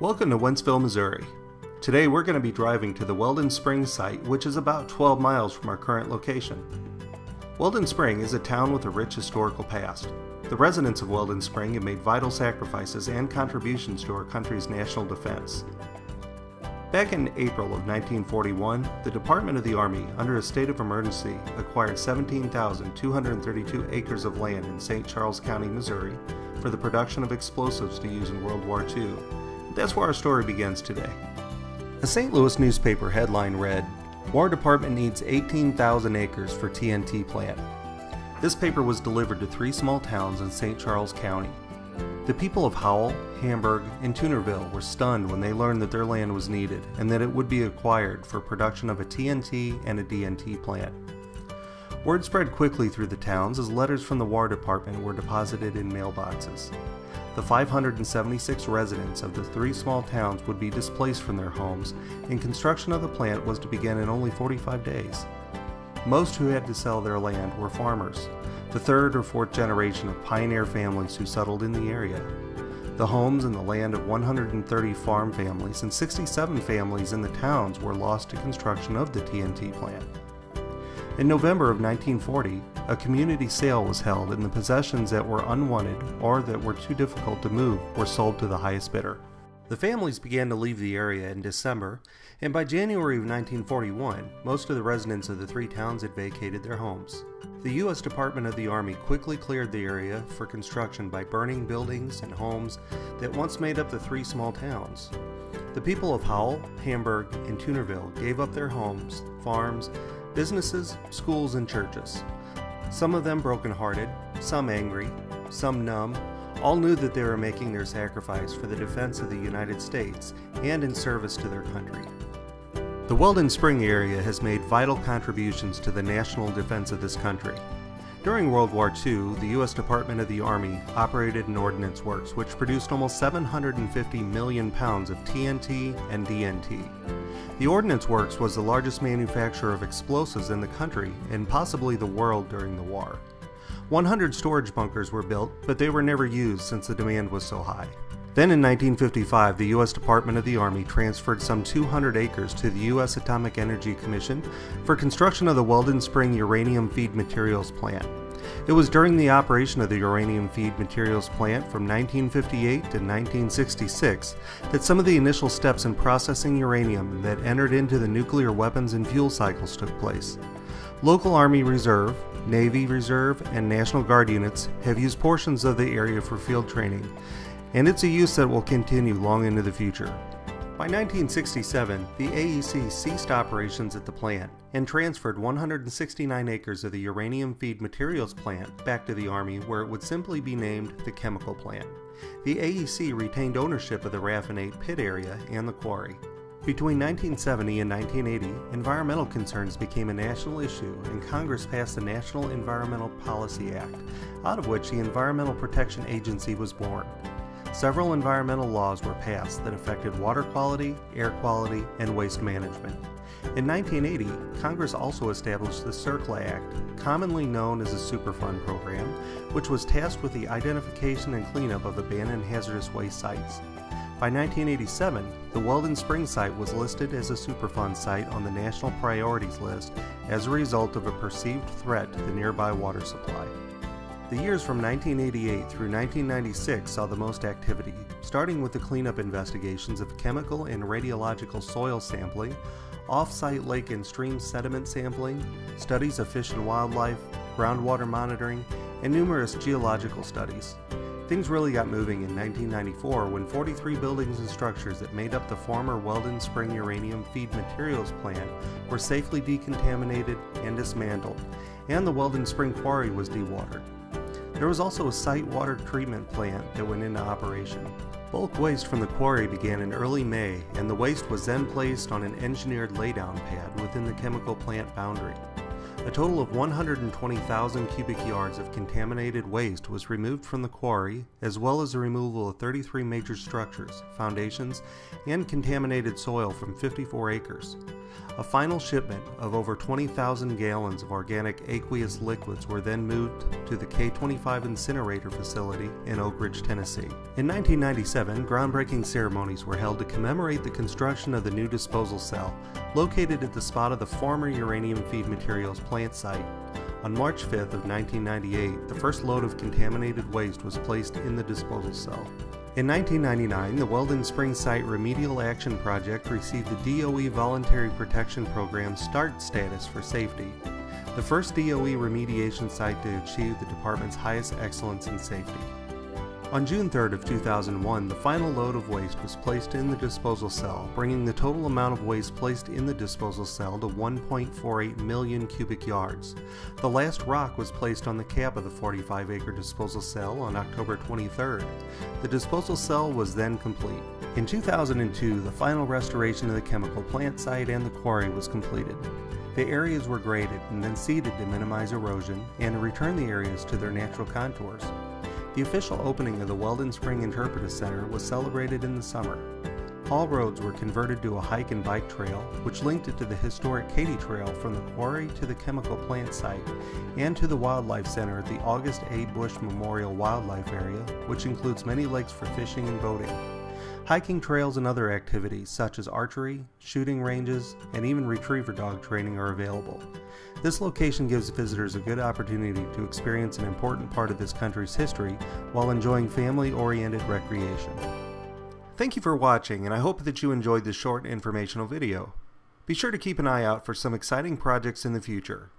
Welcome to Wentzville, Missouri. Today we're going to be driving to the Weldon Spring site, which is about 12 miles from our current location. Weldon Spring is a town with a rich historical past. The residents of Weldon Spring have made vital sacrifices and contributions to our country's national defense. Back in April of 1941, the Department of the Army, under a state of emergency, acquired 17,232 acres of land in St. Charles County, Missouri, for the production of explosives to use in World War II. That's where our story begins today. A St. Louis newspaper headline read, "War Department needs 18,000 acres for TNT plant." This paper was delivered to 3 small towns in St. Charles County. The people of Howell, Hamburg, and Toonerville were stunned when they learned that their land was needed and that it would be acquired for production of a TNT and a DNT plant. Word spread quickly through the towns as letters from the War Department were deposited in mailboxes. The 576 residents of the 3 small towns would be displaced from their homes, and construction of the plant was to begin in only 45 days. Most who had to sell their land were farmers, the 3rd or 4th generation of pioneer families who settled in the area. The homes and the land of 130 farm families and 67 families in the towns were lost to construction of the TNT plant. In November of 1940, a community sale was held and the possessions that were unwanted or that were too difficult to move were sold to the highest bidder. The families began to leave the area in December, and by January of 1941, most of the residents of the 3 towns had vacated their homes. The U.S. Department of the Army quickly cleared the area for construction by burning buildings and homes that once made up the 3 small towns. The people of Howell, Hamburg, and Toonerville gave up their homes, farms, businesses, schools, and churches. Some of them brokenhearted, some angry, some numb, all knew that they were making their sacrifice for the defense of the United States and in service to their country. The Weldon Spring area has made vital contributions to the national defense of this country. During World War II, the U.S. Department of the Army operated an ordnance works which produced almost 750 million pounds of TNT and DNT. The Ordnance Works was the largest manufacturer of explosives in the country and possibly the world during the war. 100 storage bunkers were built, but they were never used since the demand was so high. Then in 1955, the U.S. Department of the Army transferred some 200 acres to the U.S. Atomic Energy Commission for construction of the Weldon Spring Uranium Feed Materials Plant. It was during the operation of the Uranium Feed Materials Plant from 1958 to 1966 that some of the initial steps in processing uranium that entered into the nuclear weapons and fuel cycles took place. Local Army Reserve, Navy Reserve, and National Guard units have used portions of the area for field training, and it's a use that will continue long into the future. By 1967, the AEC ceased operations at the plant and transferred 169 acres of the uranium feed materials plant back to the Army, where it would simply be named the chemical plant. The AEC retained ownership of the raffinate pit area and the quarry. Between 1970 and 1980, environmental concerns became a national issue and Congress passed the National Environmental Policy Act, out of which the Environmental Protection Agency was born. Several environmental laws were passed that affected water quality, air quality, and waste management. In 1980, Congress also established the CERCLA Act, commonly known as the Superfund program, which was tasked with the identification and cleanup of abandoned hazardous waste sites. By 1987, the Weldon Spring site was listed as a Superfund site on the National Priorities List as a result of a perceived threat to the nearby water supply. The years from 1988 through 1996 saw the most activity, starting with the cleanup investigations of chemical and radiological soil sampling, off-site lake and stream sediment sampling, studies of fish and wildlife, groundwater monitoring, and numerous geological studies. Things really got moving in 1994 when 43 buildings and structures that made up the former Weldon Spring Uranium Feed Materials Plant were safely decontaminated and dismantled, and the Weldon Spring Quarry was dewatered. There was also a site water treatment plant that went into operation. Bulk waste from the quarry began in early May, and the waste was then placed on an engineered laydown pad within the chemical plant boundary. A total of 120,000 cubic yards of contaminated waste was removed from the quarry, as well as the removal of 33 major structures, foundations, and contaminated soil from 54 acres. A final shipment of over 20,000 gallons of organic aqueous liquids were then moved to the K25 incinerator facility in Oak Ridge, Tennessee. In 1997, groundbreaking ceremonies were held to commemorate the construction of the new disposal cell, located at the spot of the former uranium feed materials plant site. On March 5th of 1998, the first load of contaminated waste was placed in the disposal cell. In 1999, the Weldon Spring Site Remedial Action Project received the D.O.E. Voluntary Protection Program START status for safety, the first D.O.E. remediation site to achieve the department's highest excellence in safety. On June 3rd of 2001, the final load of waste was placed in the disposal cell, bringing the total amount of waste placed in the disposal cell to 1.48 million cubic yards. The last rock was placed on the cap of the 45-acre disposal cell on October 23rd. The disposal cell was then complete. In 2002, the final restoration of the chemical plant site and the quarry was completed. The areas were graded and then seeded to minimize erosion and to return the areas to their natural contours. The official opening of the Weldon Spring Interpretive Center was celebrated in the summer. All roads were converted to a hike and bike trail, which linked it to the historic Katy Trail from the quarry to the chemical plant site and to the Wildlife Center at the August A. Busch Memorial Wildlife Area, which includes many lakes for fishing and boating. Hiking trails and other activities such as archery, shooting ranges, and even retriever dog training are available. This location gives visitors a good opportunity to experience an important part of this country's history while enjoying family-oriented recreation. Thank you for watching, and I hope that you enjoyed this short informational video. Be sure to keep an eye out for some exciting projects in the future.